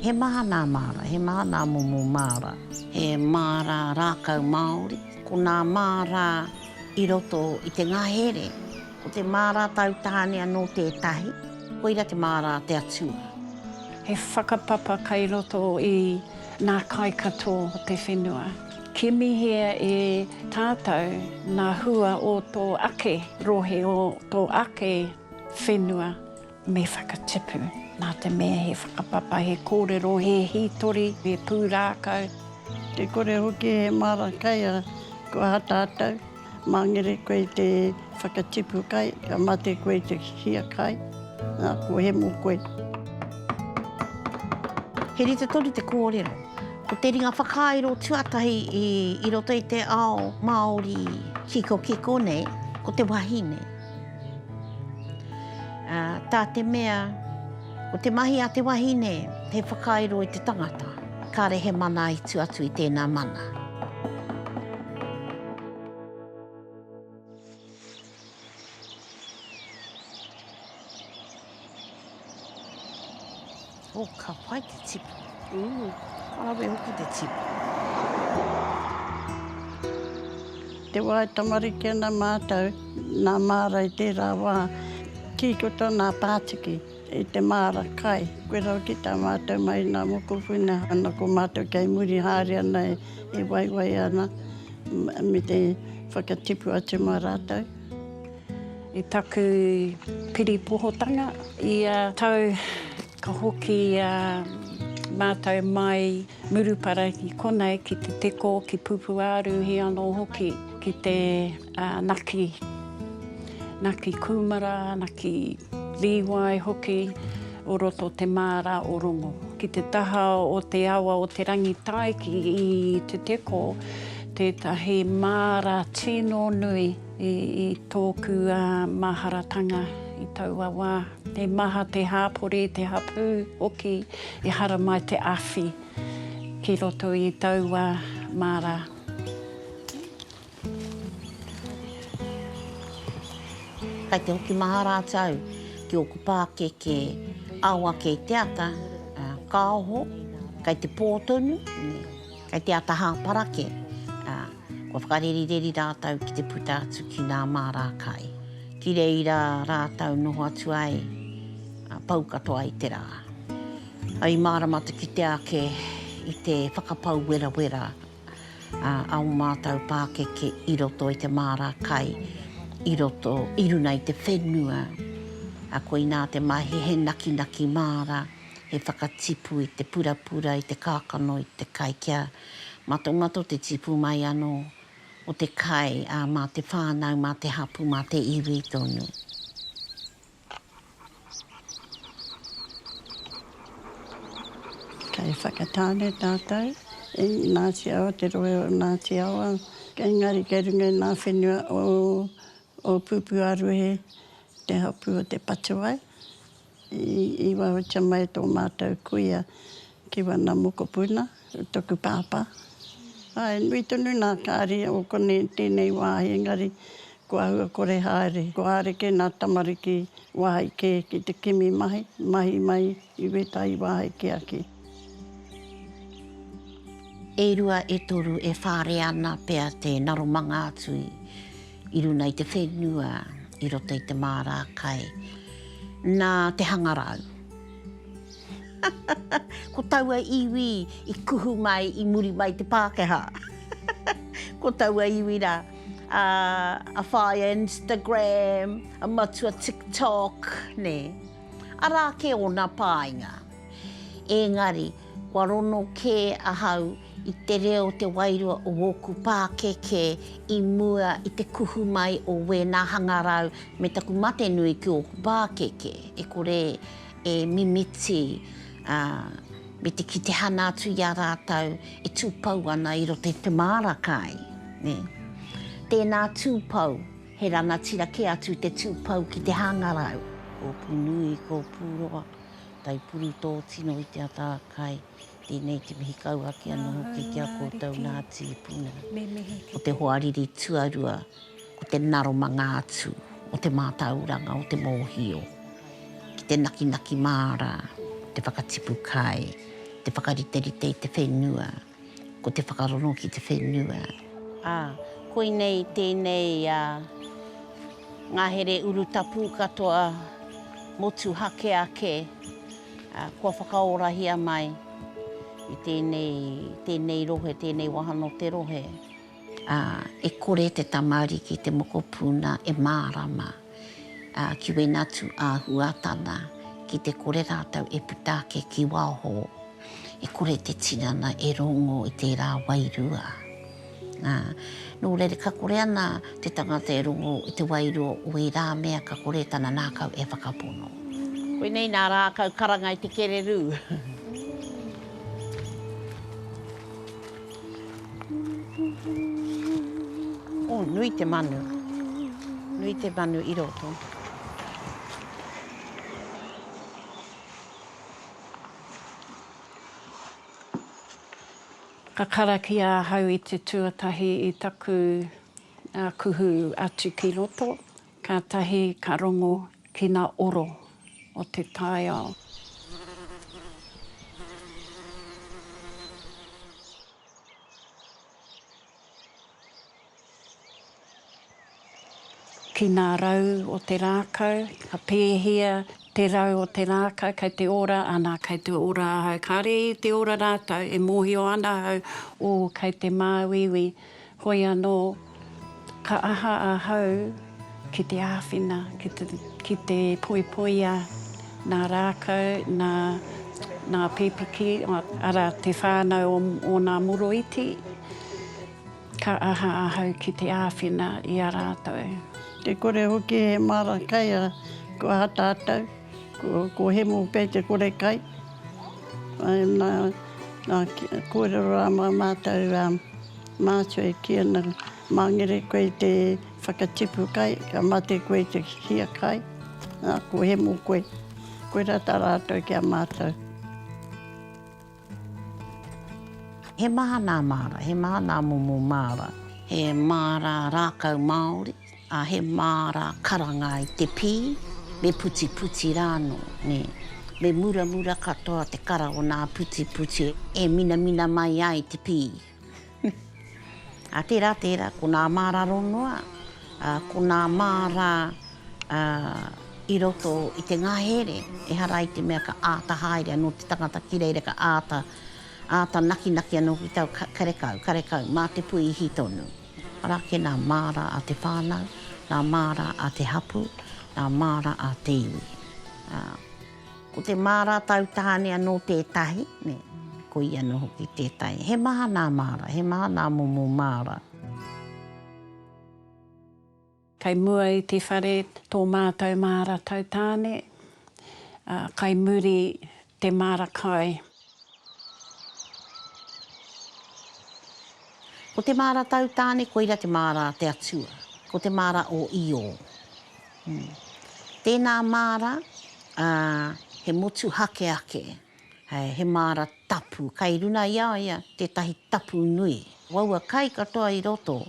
He maha nā māra, he maha nā momo māra. He māra rākau Māori. Ko nā māra I roto I te ngahere. Ko te māra tautānia no tētahi. Koira te māra te atua. He whakapapa kai roto I nā kai katoa o te whenua. Ke mihia e tātou nā hua o tō ake rohe o tō ake whenua me whakatipu. Nā te mea he whakapapa, he kōrero, he hitori, he pūrākau. Te kore hoki he mara kai a kua hatātau. Mangere koe te whakatipu kai, ka mate koe te hia kai. Nā, ko he mo koe. He rite tori te kōrero. Ko te ringa whakairo tuatahi I roto I te ao Māori kiko nei, ko te wahine. Tā te mea, ko te mahi a te wahine, he whakairo I te tangata. Kāre he mana I tuatu I tēnā mana. O, ka whai te tipu. Awe hoki te tipu. Te wai tamariki ana mātou, nā māra I tērā wā. Kikoto nā Pātiki, I te māra kai. Koe rau ki tā mātou mai nā mokowhina. Ana ko mātou kei muri haere ana e waiwai ana me te whakatipu atu mā rātou. I taku piri pohotanga, I tau ka hoki mātou mai murupara I konei ki te teko, ki pupuaru hi anō hoki, ki te naki kumara, naki liwai hoki, o roto te māra o rongo. Ki te taha o te awa o te rangitaiki I te teko, tētahi māra tino nui I tōku maharatanga I taua wā. Te maha, te hāpore, te hapū, hoki, I hara mai te awhi ki roto I taua māra. Kai te hoki maha rātau, ki oku Pākeke, awa ke te ata, kāoho, kai te pōtonu, kai te ata hāparake. Kua whakareri rātau ki te puta atu ki nā mārā kai. Ki reira rātau noho atu ai, pau katoa I te rā. Ai māramata ki te ake I te whakapau wera, au mātau Pākeke I roto I te mārā kai, I roto, I runa I te whenua. A koe nā te mahi he naki māra, he whakatipu I te purapura, I te kākano, I te kai kia. Mato te tipu mai anō, o te kai, mā te whānau, mā te hapu, mā te iwi tonu. Kai whakatāne tātou, I Ngāti Awa, te rohe o Ngāti Awa. Kei ngari kei runga nā whenua o Pupuaru he, te hapu o te Patuai. I wawatia mai tō mātou kuia ki wana mokopuna, toku pāpā. Ai, nui tonu nā kāri o kone tēnei wāhi, engari kua hua kore haere. Ko areke nā tamariki wāhi ki te kimi mahi mai I wetai wāhi ke aki. E rua e toru e whāre ana pea te naromanga atu I runa I te whenua, I roto I te mārā kai, nā te hangarau. Ko taua iwi I kuhu mai, I muri mai te Pākehā. Ko taua iwi rā, a whaia Instagram, a matua TikTok, ne. A rā ke o nā pāinga. Engari, kua rono ke ahau I te reo te wairua o woku Pākeke I mua I te kuhu mai o we nā hangarau me taku mate nui ki o Pākeke. E kore e mimiti me te ki te hana atu I a rātau e tūpau ana I roto te māra kai. Ne? Tēnā tūpau, he rana tira ke atu te tūpau ki te hangarau. Ko punui, ko pūroa, tai puru tō tino I te ata kai. Tēnei te mihi kauaki anō hoki kia kōtau nā tīpuna. O te hoariri tuarua, o te naromanga atu, o te mātauranga, o te mōhio. Ki te naki māra, te whakatipu kai, te whakariteri i te whenua, ko te whakarono ki te whenua. Koe nei tēnei ngahere urutapu katoa motu hake ake, kua whakaorahia mai i tēnei rohe, tēnei wahano te rohe. E kore te tamariki te mokopuna e mārama ki wenatu a huatana ki te kore rātau e putake ki waho. E kore te tinana e rongo i te rā wairua. Nō reire ka kore ana te tangata e rongo i te wairua o e rā mea ka kore tana nākau e whakapono. Koe nei nā rākau karanga i te kereru. Nui te manu. Nui te manu i roto. Ka karaki a hau i te tuatahi i taku kuhu atu ki roto. Ka tahi ka rongo ki ngā oro o te taiao. Ki ngā rau o te rākau, ka pēhia te rau o te rākau, kei te ora, ana kei te ora ahau. Ka re i te ora rātau, e mōhio ana hau, o kei te māwiwi. Hoi anō, ka aha ahau ki te āwhina, ki te poipoia, nā rākau, nā pipiki, ara te whānau o ngā muro iti. Ka aha ahau ki te āwhina i a rātau. Te kore hoki he mara kai ko hatātau, ko he mō pei te kore kai. Nā kōrero a mātau mātua e kia na mangere koe te whakatipu kai, ka mate koe te hia kai. Ko he mō koe, koe rata rātou kia mātau. He maha nā mara, he maha nā momo mara. He mara rākau Māori. He mara karanga i te pī, me puti puti rāno, ne. Me mura mura katoa te kara o nā puti puti, e mina mina mai ai te pī. Tērā, ko nā mara rongoa, ko nā mara i roto i te ngahere, e hara i te mea ka āta haere, no te tangata ki reire ka āta naki anō ki tau karekau, mā te pui i hitonu. Ara ke nā mara a te whānau, nā mara a te hapu, nā mara a te iwi. Ko te mara tautahane anō tētahi, ne, ko i anō hoki tētahi. He maha nā mara, he maha nā momo mara. Kai mua i te whare tō mātou mara tautane, kai muri te mara kai. Ko te mara tautāne, koira te mara te atua. Ko te mara o io. Tēnā mara, he motu hake ake. He mara tapu. Kai runa ia, tētahi tapu nui. Waua kai katoa i roto,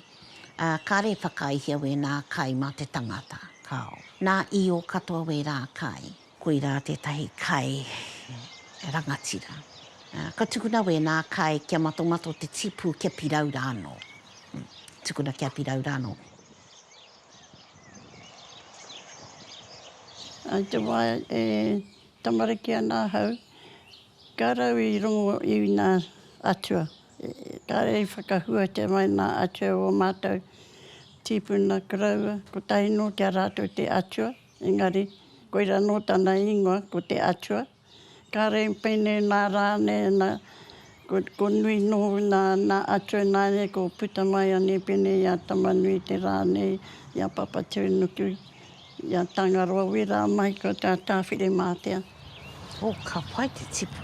ka re whakaihia we nā kai mā te tangata. Kao. Nā io katoa we rā kai. Koira tētahi kai rangatira. Ka tukuna we nā kai kia mato te tipu kia pirau rāno. Tukuna kia pirau rāno. Te wai e tamariki ana hau, ka rau i rongo i nā atua. Ka rei whakahua te mai nā atua o mātou tīpuna karaua. Ko tahi no kia rātou te atua, engari koira no tāna ingoa ko te atua. Ka rei pene nā rāne, ko nui no nā atua nāne, ko puta mai ane pene ia tamanui te rāne, ia papatū nuku, ia tangaroa wera mai ko tā tāwhire mātea. Ka whai te tipu.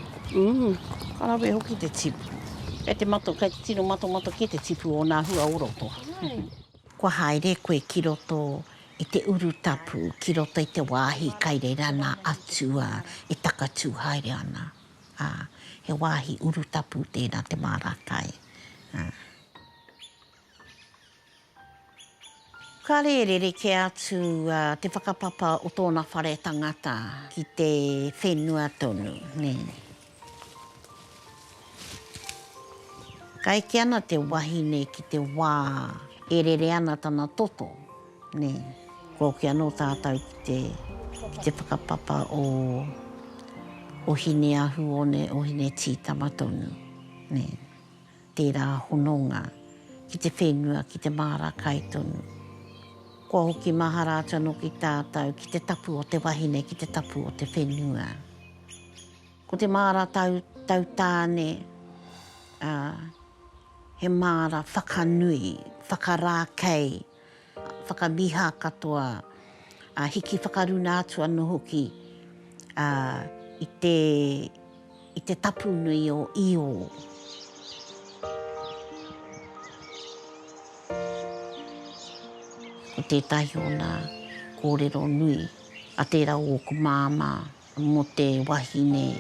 Ka rawe hoki te tipu. Kei te tino mato ki te tipu o nā hua oroto. Kua haere koe ki roto i te urutapu, ki roto i te wāhi kai reira nā atua e takatū haere ana. He wāhi urutapu tēnā te marakai. Ka rerere ke atu te whakapapa o tōna whare tangata ki te whenua tonu. Ne. Kaeke ana te wahine ki te wā, e rere ana tana toto, ne. Ko ke anō tātou ki te whakapapa o hine ahu o hine tītama tonu, ne. Tērā hononga, ki te whenua, ki te mārakai tonu. Kua hoki mahara tano ki tātou, ki te tapu o te wahine, ki te tapu o te whenua. Ko te māra tau tāne, he māra whakanui, whakarākei, whakamiha katoa, hiki whakaruna atu anu hoki i te tapu nui o io. Ko tētahi o nā kōrero nui, a tērā o ku māma mo te wahine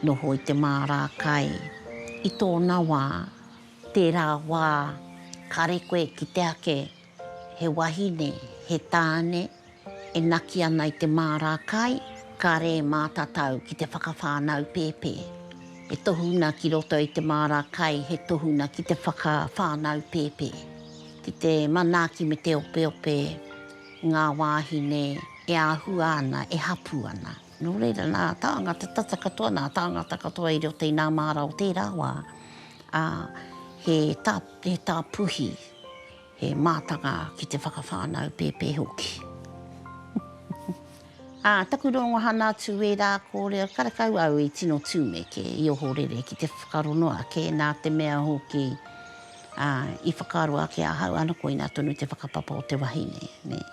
noho i te mārākai. I tōna wā, tērā wā, kare koe ki te ake, he wahine, he tāne, e naki ana i te mārākai, kare mātatau ki te whakawhānau pēpē. E tohuna ki roto i te mārākai, he tohuna ki te whakawhānau pēpē. Ki te manaki me te ope ope, ngā wāhine e āhua ana, e hapu ana. Nō reira, nā tāngata tata katoa, nā tāngata katoa i roto i nā māra o tērā wā, he tā puhi, he mātanga ki te whakawhānau pēpē hoki. Taku rongo hana atu e rā kōrero, karakau au i tino tūmeke i oho rere ki te whakaronoa ke nā te mea hoki i whakaroa ke ahau ana ko ina tonu te whakapapa o te wahine. Ne?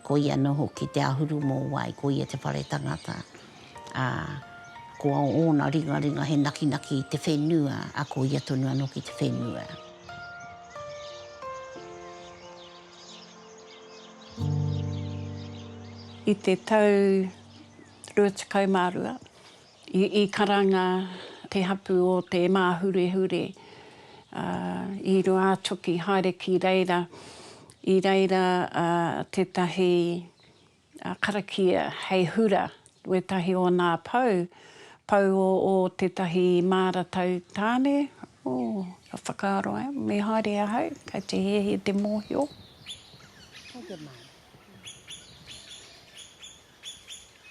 Ko ia no hoki te ahuru mō wai, ko ia te whare tangata. Ko ona ringa he naki i te whenua, a ko ia tonu anō ki te whenua. I te tau 2022, i karanga te hapu o te māhure, i roa toki haere ki reira, i reira tētahi karakia hei hura, wetahi o nā pau o tētahi māra tau tāne, ka whakaroa, me haere ahau, kai te hehe te mōhio.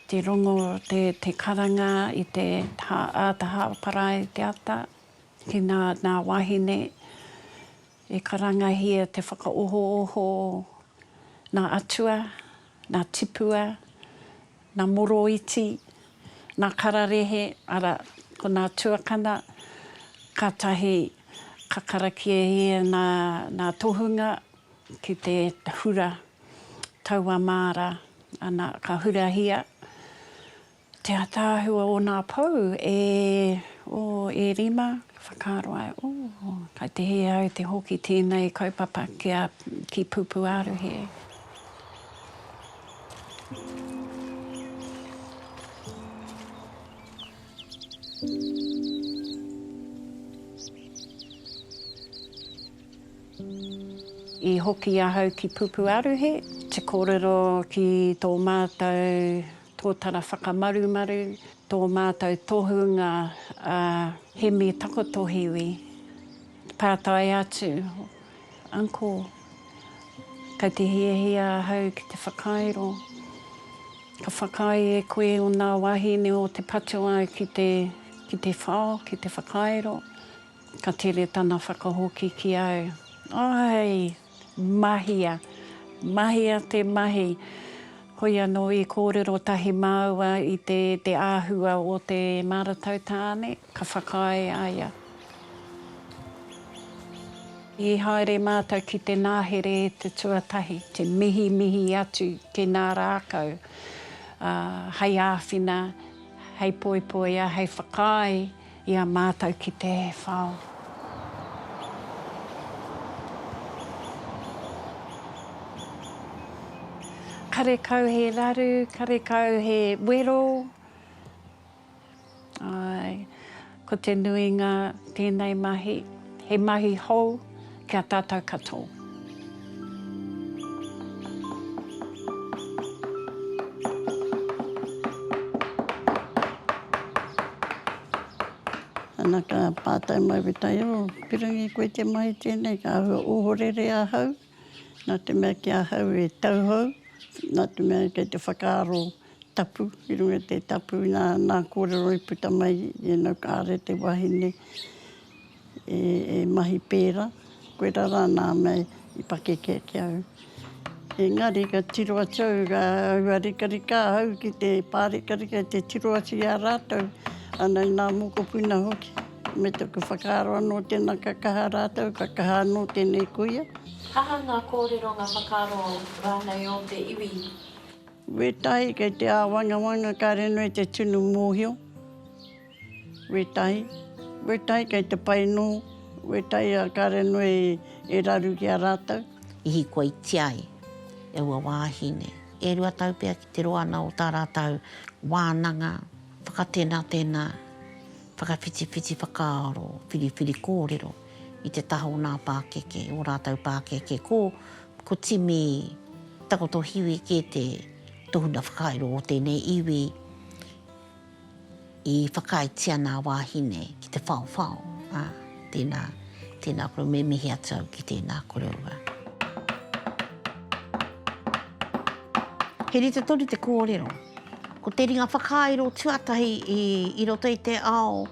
Te rongo, te karanga i te ātaha parae te ata, ki nā wahine, e karanga hia te whakaoho, nā atua, nā tipua, nā moroiti, nā kararehe, ara ko nā tuakana, katahi kakarakia hia nā tohunga ki te hura taua māra, ana ka hura hia. Te atahua o nā pau e rima, whakaroa, kai te he au te hoki tēnei kaupapa ki pupu aru he. I hoki ahau ki pupu aru he, te kōrero ki tō mātou tōtara whakamarumaru, tō mātou tohunga he me takotohiwi. Pātai atu, anko, kai te hiahia hau ki te whakairo. Ka whakai e koe o nā wahine o te patua ki te whao, ki te whakairo. Ka tere tana whakahoki ki au. Ai, mahia te mahi. Hoi anō i kōrero tahi māua i te āhua o te māratau tāne, ka whakai aia. I haere mātou ki te nāhere te tuatahi, te mihi atu ki nā rākau. Hei āwhina, hei poipoia, hei whakai, i a mātou ki te whao. Karekau he raru, karekau he wero. Ai, ko te nuinga tēnei mahi, he mahi hou kia tātou katoa. Ana ka pātai mai wetai o, pirangi koe te mai tēnei, ka ahua ohorere a hau. Nā te mea ki a hau e tauhau. Nā te mea kei te whakaaro tapu, i runga te tapu, nā kōrero i puta mai, e nau ka are te wahine e mahi pēra. Koe rara nā mea i pakeke ki au. Engari ka tiro atu au, ka aua rikarika hau ki te pārikarika te tiro atu i a rātou. Ana i nā mokopuna hoki. Me tuku whakaaro anō tēnā kakaha rātou, kakaha anō tēnei kuia. Kaha ngā kōrero ngā whakaaro rānei o te iwi? Wetahi kei te āwangawanga ka renoi te tunu mōhio. Wetahi. Wetahi kei te painō. Wetahi a ka renoi e raru ki a rātou. Ihi koe i tiai, e ua wāhine. E rua tau pia ki te roana o tā rātou wānanga, whakatēnā, whakawhiti whakaaro, whiri kōrero i te taho o nā Pākeke, o rātou Pākeke. Ko timi takoto hiwi ke te tohuna whakairo o tēnei iwi i whakaitia nā wāhine ki te whao. Tēnā kore me mihi atu ki tēnā kore ua. He rita tori te kōrero. Ko te ringa whakairo tuatahi i roto i te ao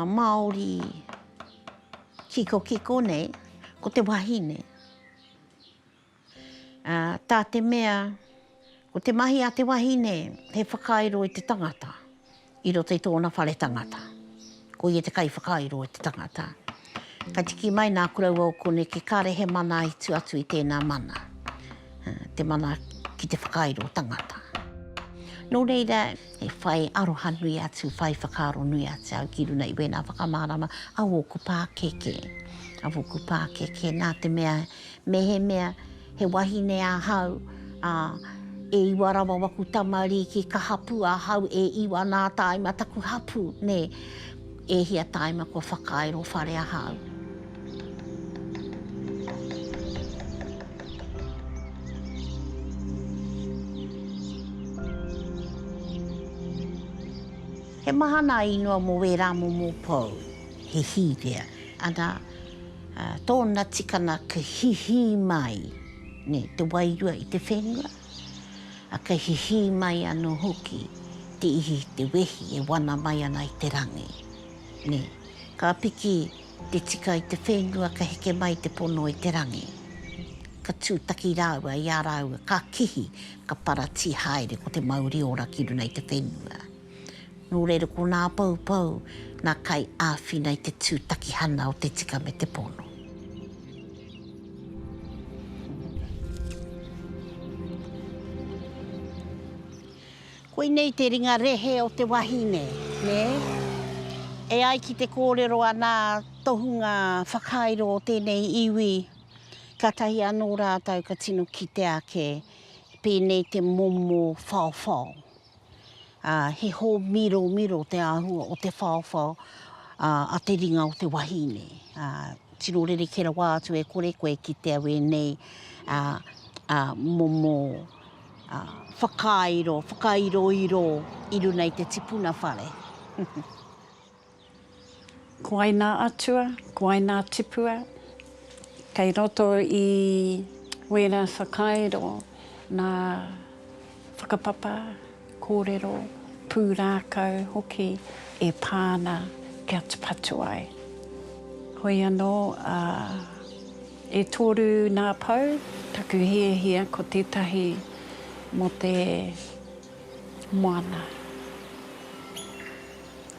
Māori kiko nei, ko te wahine. Tā te mea, ko te mahi a te wahine, he whakairo i te tangata, i roto i tōna whare tangata. Ko i te kai whakairo i te tangata. Ka tiki mai nā kuraua o kone ke kare he mana i tu atu i tēnā mana. Te mana ki te whakairo tangata. Nō reira, e whai aroha nui atu, whai whakaaro nui atu, au ki runa i wena whakamārama, au oku Pākeke. Au oku Pākeke, nā te mea, he mea, he wahine a hau, e iwa rawa waku tamari ki ka hapu a hau, e iwa nā taima taku hapu, ne, e hia taima ko whakairo whare a hau. He mahana ingoa mo we rāmo mō pou, he hirea. Ana, tōna tikana ka hihi mai, ne, te wairua i te whenua. A ka hihi mai anō hoki, te ihi te wehi e wana mai ana i te rangi. Ne, ka piki te tika i te whenua, ka heke mai te pono i te rangi. Ka tūtaki rāua i a rāua, ka kihi, ka parati haere ko te Māori ora ki runa i te whenua. Nō reira ko nā pau, nā kai āwhina i te tūtaki hana o te tika me te pono. Koe nei te ringa rehe o te wahine, ne? E ai ki te kōrero a nā tohunga whakairo o tēnei iwi. Ka tahi anō rātou ka tino ki te ake, pēnei te momo whao. He hō miro te āhua o te whao a te ringa o te wahine. Tino rere kera wātu e kore koe ki te awe nei momo whakairo i runa i te tipuna whare. Ko ai nā atua, ko ai nā tipua. Kei roto i wera whakairo nā whakapapa, kōrero, pūrākau hoki e pāna kia tupatu ai. Hoi anō, e tōru nā pau, taku hia ko tētahi mo te moana.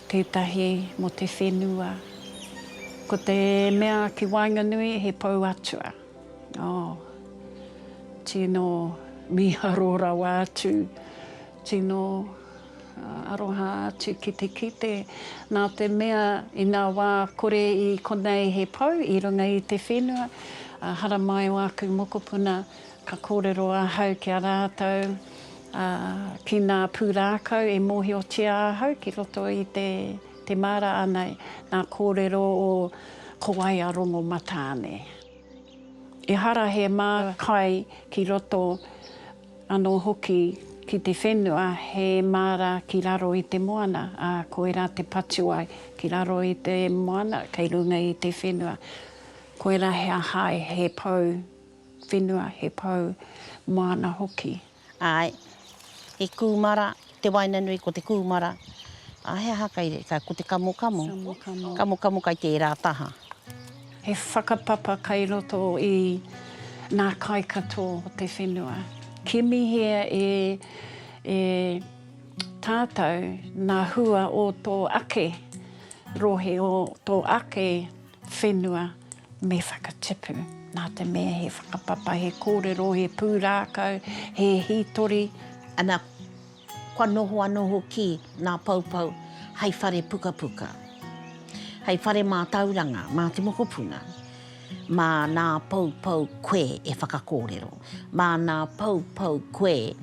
Tētahi mo te whenua. Ko te mea ki Wainganui he pau atua. Tino miharora wātu, tino aroha atu ki te kite. Nā te mea i nā wā kore i konei he pau, i runga i te whenua. Hara mai wāku mokopuna, ka kōrero a hau ki a rātou. Ki nā pūrākau e mōhiotia a hau ki roto i te mara anei. Nā kōrero o Kowai a rongo matāne. E hara he mā kai ki roto anō hoki ki te whenua he māra ki raro i te moana, koe rā te patu ai ki raro i te moana, kei runga i te whenua. Koe rā he ahai, he pau whenua, he pau moana hoki. Ai, he kūmara, te wainanui ko te kūmara. He aha kai re, ko te kamokamu. Kamokamu kai te rā taha. He whakapapa kai roto i nā kai katoa o te whenua. Ki mihia e tātou nā hua o tō ake, rohe o tō ake whenua me whakatipu. Nā te mea he whakapapa, he kōrero, he pūrākau, he hitori. Ana, kua noho anoho ki nā paupau, hei whare puka puka. Hei whare mā tauranga, mā te mokopuna. Mā nā paupau koe e whakakōrero. Mā nā paupau koe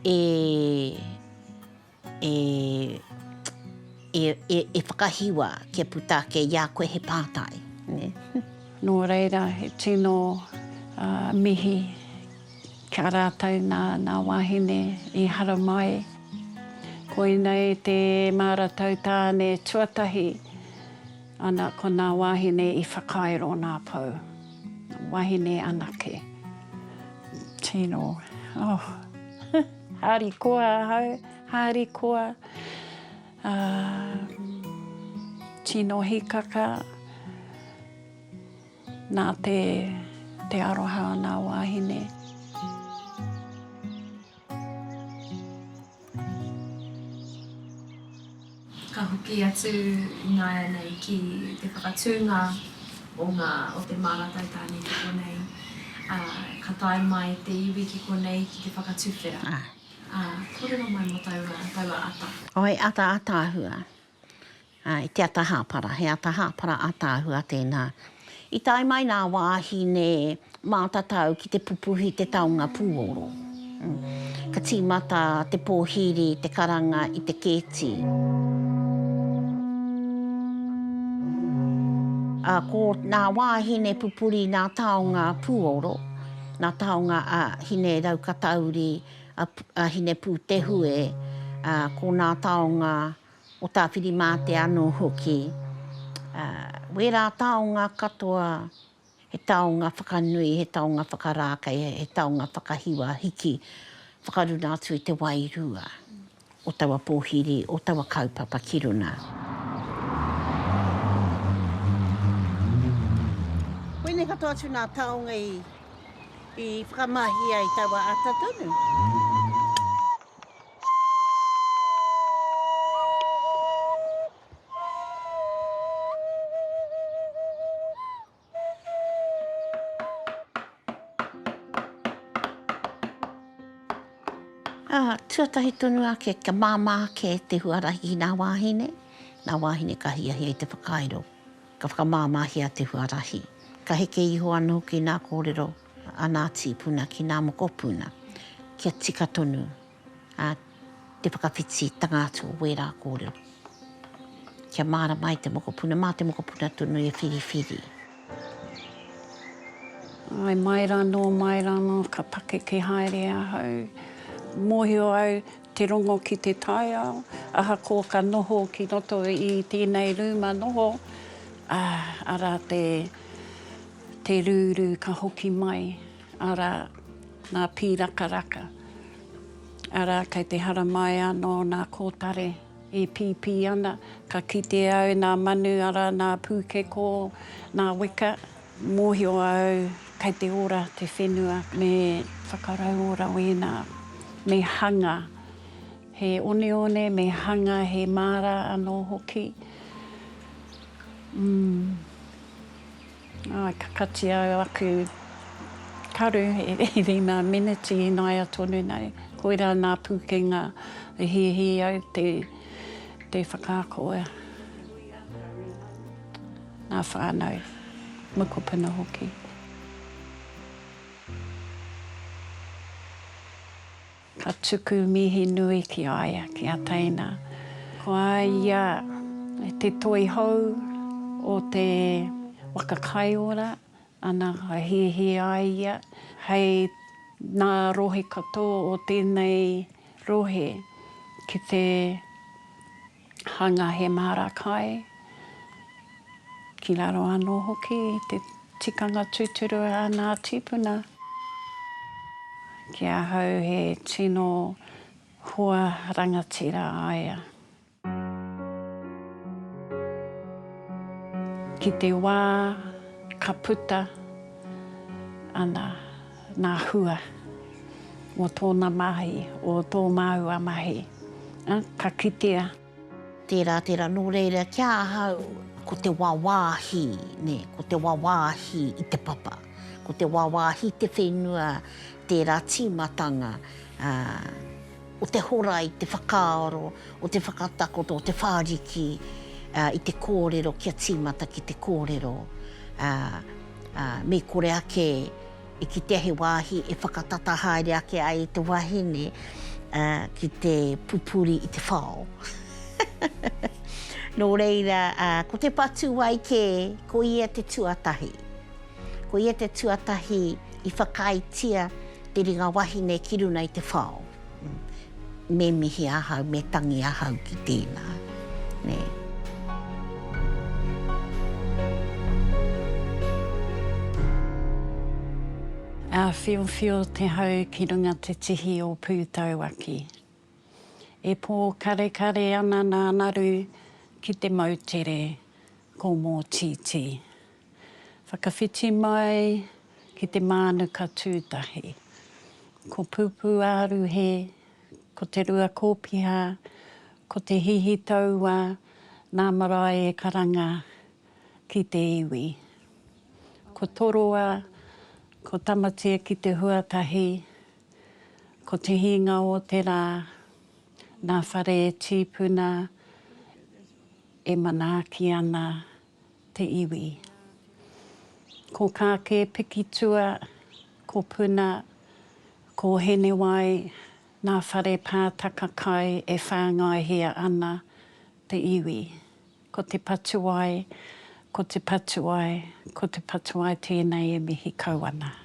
e whakahiwa kia putake ia koe he pātai. Ne? Nō reira, he tino mihi kia rātou nā wahine i hara mai. Koinei te māratau tāne tuatahi, ana ko nā wahine i whakairo nā pau. Wahine anake. Tino. Oh. Hari koa hau, hari koa. Tino hikaka. Nā te aroha o nā wahine. Ka hoki atu ngai nei ki te whakatūnga o te māratai tāne ki konei. Ka tae mai te iwi ki konei ki te whakatūwhera. Kōrero mai mo taua ata. Oi, ata ahua. I te ata hāpara, he ata hāpara ata ahua tēnā. I tae mai nā wāhine mātatau ki te pupuhi te taunga pūoro. Ka tīmata te pōhiri, te karanga i te kēti. Ko nā wāhine pupuri nā taonga pūoro, nā taonga hine raukatauri, hine pūtehue, ko nā taonga o tāwhiri mā te anō hoki. We rā taonga katoa, he taonga whakanui, he taonga whakarākai, he taonga whakahiwa hiki, whakaruna atu i te wairua, o tawa pōhiri, o tawa kaupapa kiruna. Wene katoa atu nā taonga i whakamahia i tawa atatunu. Tuatahi tonu ake, ka māmā ke te huarahi ki nā wāhine. Nā wāhine ka hiahi i te whakairo. Ka whakamāmahia te huarahi. Ka heke iho anō ki nā kōrero a Ngāti puna ki nā mokopuna. Kia tika tonu te whakawhiti tangātu o wērā kōrero. Kia māra mai te mokopuna, mā te mokopuna tonu e whiri. Ai mai rano, ka pake ki haere ahau. Mōhio au te rongo ki te tai ao, aha ko ka noho ki roto i tēnei rūma noho, ara te rūru ka hoki mai, ara nā pīrakaraka. Ara kei te hara mai anō nā kōtare e pīpī ana, ka kite au nā manu ara nā pūkeko, nā weka, mōhio au kei te ora te whenua me whakarau ora wēnā. Me hanga, he one, me hanga, he māra anō hoki. Ka kati au aku karu e rina miniti i nāia tonu nei. Koira nā pūkenga e hi au te whakākoa. Nā whānau, mukupuna hoki. Ka tuku mihi nui ki aia, ki a teina. Ko aia te toi hou o te wakakaiora, ana ka hihi aia. Hei nā rohe katoa o tēnei rohe ki te hanga he marakai. Ki raro anō hoki te tikanga tūturu a ngā tīpuna. Kia hau he tino hua rangatira aia. Ki te wā ka puta ana nā hua o tōna mahi, o tō māua mahi. Ka kitea. Tērā, nō reira kia hau ko te wāwāhi, ne, ko te wāwāhi i te papa. Ko te wāwāhi te whenua, tērā tīmatanga, o te hora i te whakaaro, o te whakatakoto, o te whāriki, i te kōrero, kia tīmata ki te kōrero. Me kore ake, i ki te he wāhi, e whakatata haere ake ai te wahine, ki te pupuri i te whao. Nō reira, ko te patu ai ke, ko ia te tuatahi. Ko ia te tuatahi i whakaitia te ringa wahine ki runa i te whao. Me mihi ahau, me tangi ahau ki tēnā. Ne. Whio te hau ki runga te tihi o pūtauaki. E pō kare ana nā naru ki te mautere ko mō titi. Whakawhiti mai ki te mānuka tūtahi. Ko pupu āruhe, ko te rua kōpiha, ko te hihi taua, nā marae e karanga ki te iwi. Ko toroa, ko tamatia ki te huatahi, ko te hinga o te rā, nā whare e tīpuna, e manaaki ana te iwi. Ko kāke pikitua, ko puna, ko hene wai, nā whare pātaka kai e whāngaihia ana te iwi. Ko te patuai, ko te patuai, ko te patuai tēnei e mihi kauana.